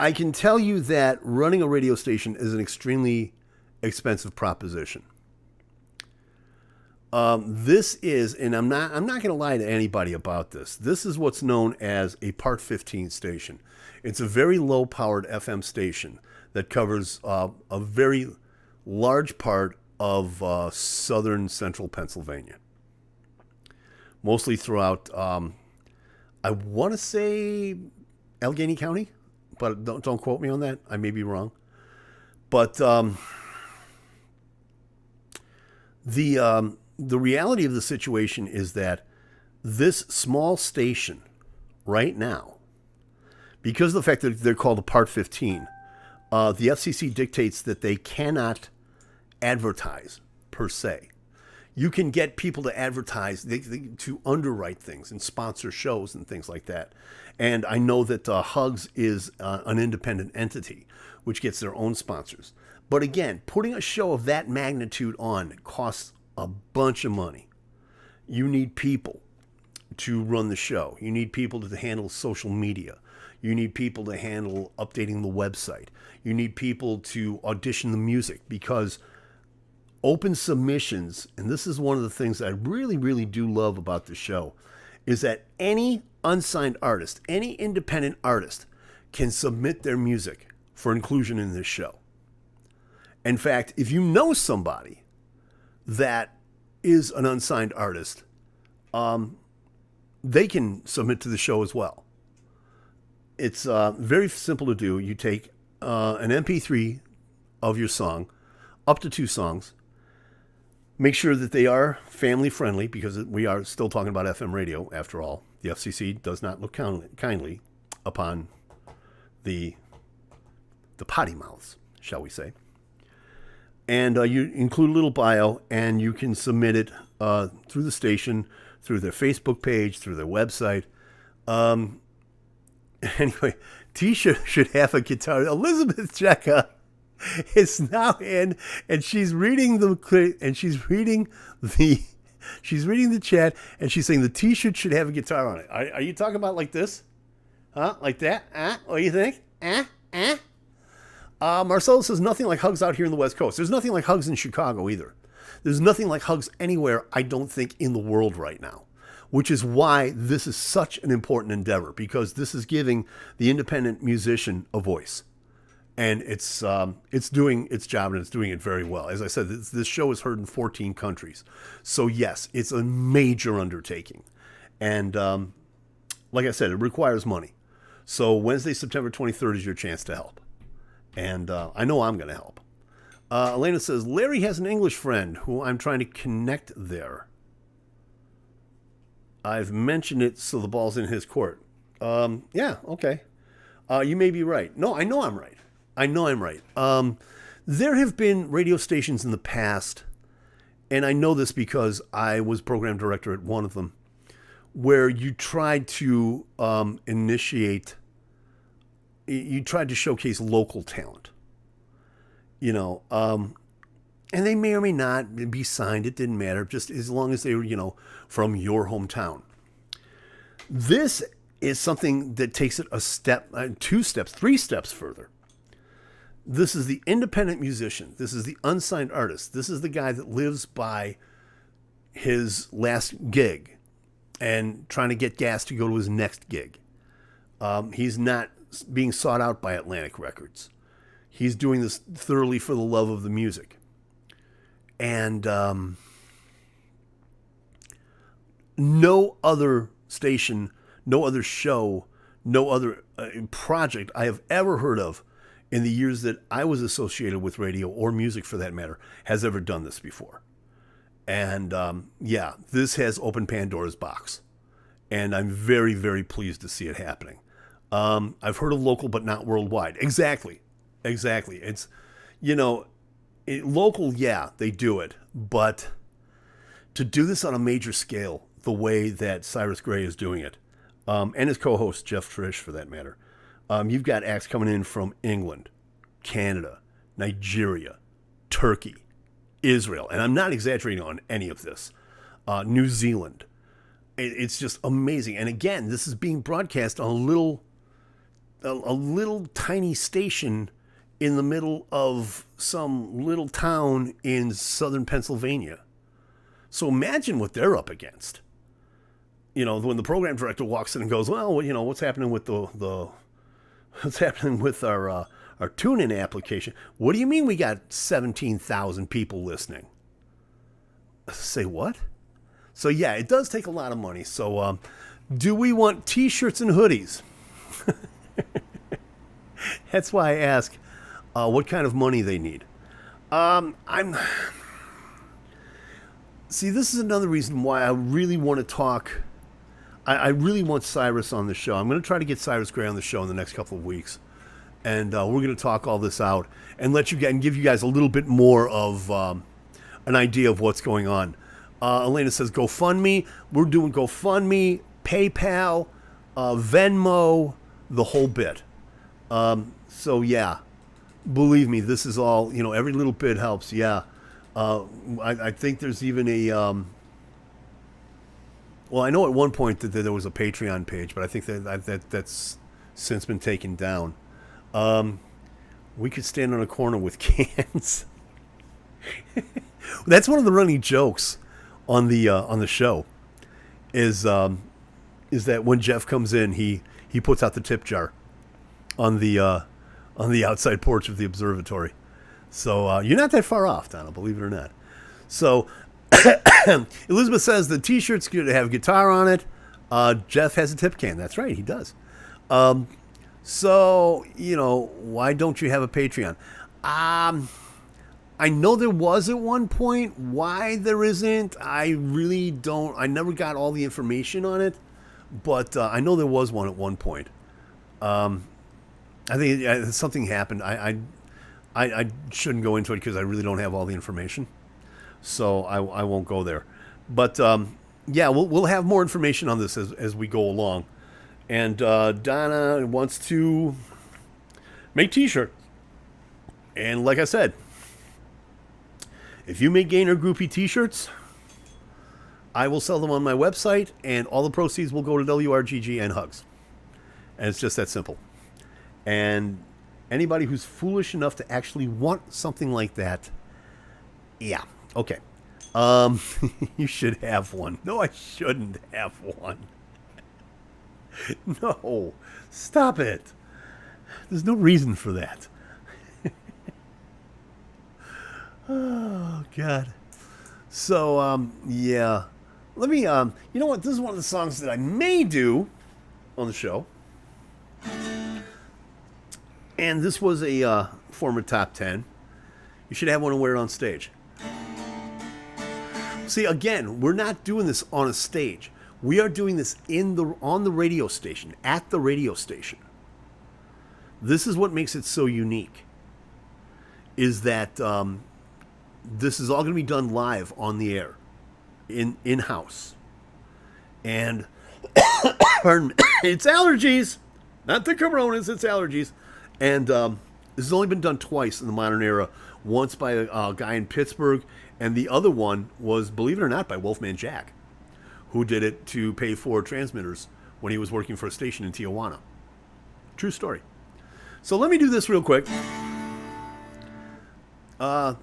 Speaker 2: I can tell you that running a radio station is an extremely expensive proposition. This is, and I'm not going to lie to anybody about this. This is what's known as a Part 15 station. It's a very low-powered FM station that covers a very large part of southern central Pennsylvania. Mostly throughout, I want to say Allegheny County, but don't quote me on that. I may be wrong. But the reality of the situation is that this small station right now, because of the fact that they're called a Part 15, the FCC dictates that they cannot advertise per se. You can get people to advertise, to underwrite things and sponsor shows and things like that. And I know that Hugs is an independent entity, which gets their own sponsors. But again, putting a show of that magnitude on costs a bunch of money. You need people to run the show. You need people to handle social media. You need people to handle updating the website. You need people to audition the music, because open submissions, and this is one of the things that I really, really do love about the show, is that any unsigned artist, any independent artist can submit their music for inclusion in this show. In fact, if you know somebody that is an unsigned artist, they can submit to the show as well. It's very simple to do. You take an MP3 of your song, up to 2 songs. Make sure that they are family friendly, because we are still talking about FM radio after all. The FCC does not look kindly upon the potty mouths, shall we say. And you include a little bio, and you can submit it through the station, through their Facebook page, through their website. Anyway, T should have a guitar. Elizabeth Jecka is now in, and she's reading the chat, and she's saying the T-shirt should have a guitar on it. Are you talking about like this? Huh? Like that? What do you think? Marcelo says nothing like Hugs out here in the West Coast. There's nothing like Hugs in Chicago either. There's nothing like Hugs anywhere, I don't think, in the world right now, which is why this is such an important endeavor, because this is giving the independent musician a voice. And it's doing its job, and it's doing it very well. As I said, this show is heard in 14 countries. So yes, it's a major undertaking. And like I said, it requires money. So Wednesday, September 23rd is your chance to help. And I know I'm going to help. Elena says, Larry has an English friend who I'm trying to connect there. I've mentioned it, so the ball's in his court. Yeah, okay. You may be right. No, I know I'm right. I know I'm right. There have been radio stations in the past, and I know this because I was program director at one of them, where you tried to you tried to showcase local talent. You know, and they may or may not be signed. It didn't matter, just as long as they were, you know, from your hometown. This is something that takes it a step, 2 steps, 3 steps further. This is the independent musician. This is the unsigned artist. This is the guy that lives by his last gig and trying to get gas to go to his next gig. He's not being sought out by Atlantic Records. He's doing this thoroughly for the love of the music. And no other station, no other show, no other project I have ever heard of in the years that I was associated with radio or music for that matter has ever done this before. And yeah, this has opened Pandora's box. And I'm very, very pleased to see it happening. I've heard of local, but not worldwide. Exactly. It's, you know, local, yeah, they do it. But to do this on a major scale, the way that Cyrus Gray is doing it, and his co-host, Jeff Trish, for that matter, you've got acts coming in from England, Canada, Nigeria, Turkey, Israel, and I'm not exaggerating on any of this, New Zealand. It's just amazing. And again, this is being broadcast on a little tiny station in the middle of some little town in southern Pennsylvania. So imagine what they're up against. You know, when the program director walks in and goes, well, you know, what's happening with what's happening with our tune-in application? What do you mean we got 17,000 people listening? Say what? So yeah, it does take a lot of money. So do we want t-shirts and hoodies? That's why I ask what kind of money they need. See, this is another reason why I really want to talk. I really want Cyrus on the show. I'm going to try to get Cyrus Gray on the show in the next couple of weeks. And we're going to talk all this out and give you guys a little bit more of an idea of what's going on. Elena says GoFundMe. We're doing GoFundMe, PayPal, Venmo, the whole bit. So yeah, believe me, this is all, you know, every little bit helps. Yeah. I think there's even well, I know at one point that there was a Patreon page, but I think that's since been taken down. We could stand on a corner with cans. That's one of the running jokes on the show is that when Jeff comes in, he puts out the tip jar on the outside porch of the observatory. So you're not that far off, Donna, believe it or not. So Elizabeth says the t-shirt's going to have guitar on it. Jeff has a tip can. That's right, he does. So, you know, why don't you have a Patreon? I know there was at one point. Why there isn't, I really don't. I never got all the information on it. But I know there was one at one point. I think something happened. I shouldn't go into it because I really don't have all the information. So I won't go there. But yeah, we'll have more information on this as we go along. And Donna wants to make t-shirts. And like I said, if you make Gainer Groupie t-shirts, I will sell them on my website, and all the proceeds will go to WRGG and Hugs. And it's just that simple. And anybody who's foolish enough to actually want something like that, yeah, okay. You should have one. No, I shouldn't have one. No, stop it. There's no reason for that. Oh, God. So, yeah. Let me, you know what? This is one of the songs that I may do on the show. And this was a former top 10, you should have one and wear it on stage. See, again, we're not doing this on a stage. We are doing this on the radio station, at the radio station. This is what makes it so unique, is that this is all going to be done live on the air, in-house. And, pardon me, it's allergies, not the coronas, it's allergies. And this has only been done twice in the modern era, once by a guy in Pittsburgh, and the other one was, believe it or not, by Wolfman Jack, who did it to pay for transmitters when he was working for a station in Tijuana. True story. So let me do this real quick.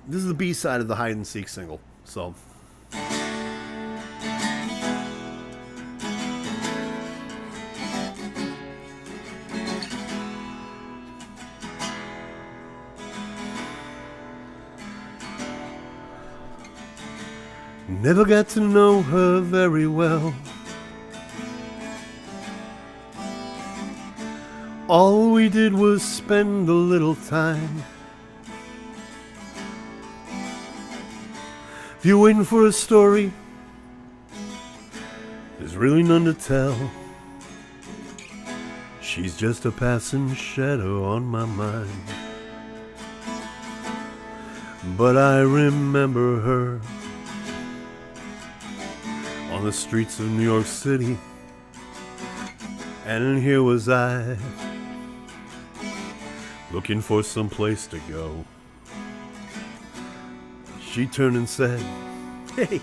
Speaker 2: This is the B-side of the Hide and Seek single. So... Never got to know her very well. All we did was spend a little time. If you're waiting for a story, there's really none to tell. She's just a passing shadow on my mind. But I remember her on the streets of New York City, and here was I, looking for some place to go. She turned and said, "Hey,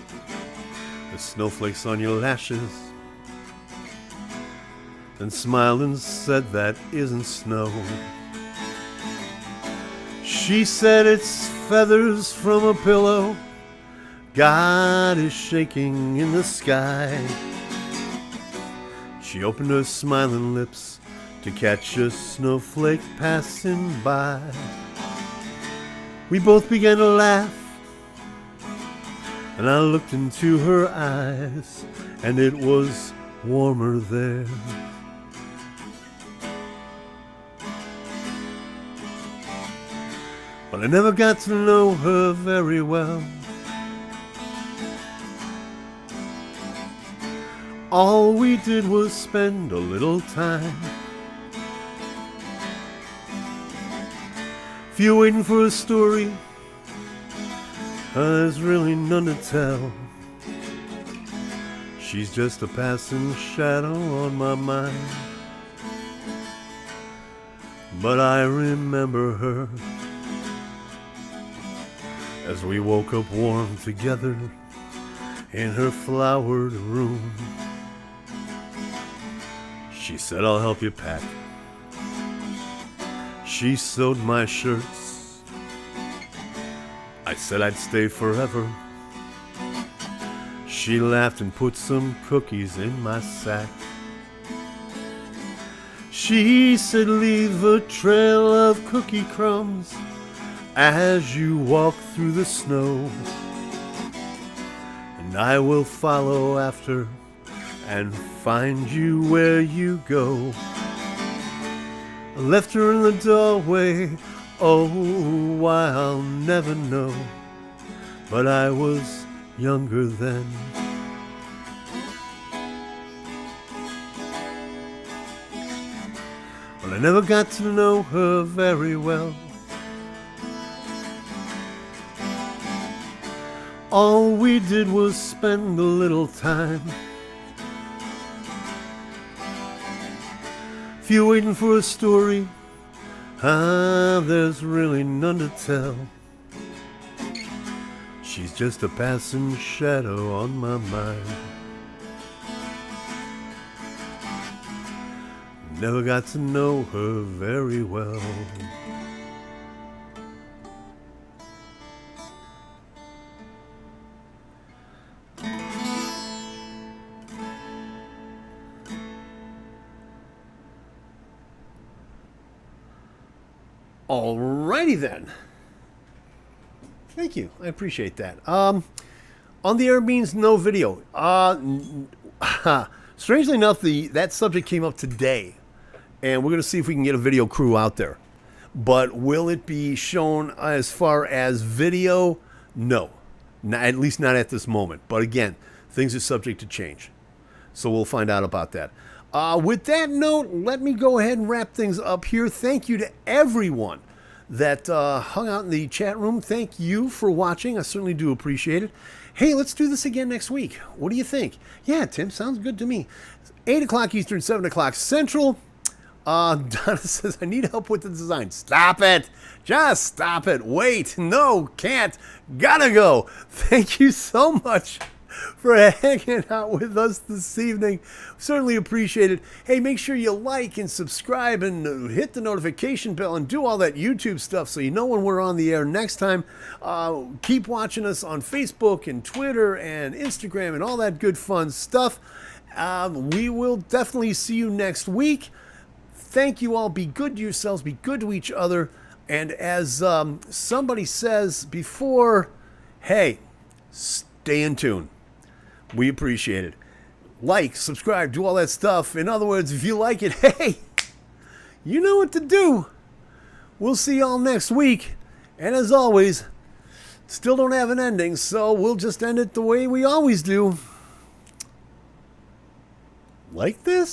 Speaker 2: the snowflakes on your lashes," then smiled and said, "That isn't snow." She said, "It's feathers from a pillow God is shaking in the sky." She opened her smiling lips to catch a snowflake passing by. We both began to laugh, and I looked into her eyes, and it was warmer there. But I never got to know her very well. All we did was spend a little time. If you're waiting for a story, there's really none to tell. She's just a passing shadow on my mind. But I remember her as we woke up warm together in her flowered room. She said, "I'll help you pack." She sewed my shirts. I said I'd stay forever. She laughed and put some cookies in my sack. She said, "Leave a trail of cookie crumbs as you walk through the snow, and I will follow after and find you where you go." I left her in the doorway, oh, why I'll never know, but I was younger then. But I never got to know her very well. All we did was spend a little time. If you're waiting for a story, there's really none to tell. She's just a passing shadow on my mind. Never got to know her very well. Alrighty then. Thank you. I appreciate that. On the air means no video. Strangely enough, that subject came up today, and we're going to see if we can get a video crew out there. But will it be shown as far as video? No. At least not at this moment. But again, things are subject to change. So we'll find out about that. With that note, let me go ahead and wrap things up here. Thank you to everyone that hung out in the chat room. Thank you for watching. I certainly do appreciate it. Hey, let's do this again next week. What do you think? Yeah, Tim, sounds good to me. 8 o'clock Eastern, 7 o'clock Central. Donna says, I need help with the design. Stop it. Just stop it. Wait. No, can't. Gotta go. Thank you so much for hanging out with us this evening. Certainly appreciate it. Hey, make sure you like and subscribe and hit the notification bell and do all that YouTube stuff so you know when we're on the air next time. Keep watching us on Facebook and Twitter and Instagram and all that good fun stuff. We will definitely see you next week. Thank you all. Be good to yourselves. Be good to each other. And as somebody says before, hey, stay in tune. We appreciate it. Like, subscribe, do all that stuff. In other words, if you like it, hey, you know what to do. We'll see y'all next week. And as always, still don't have an ending, so we'll just end it the way we always do. Like this?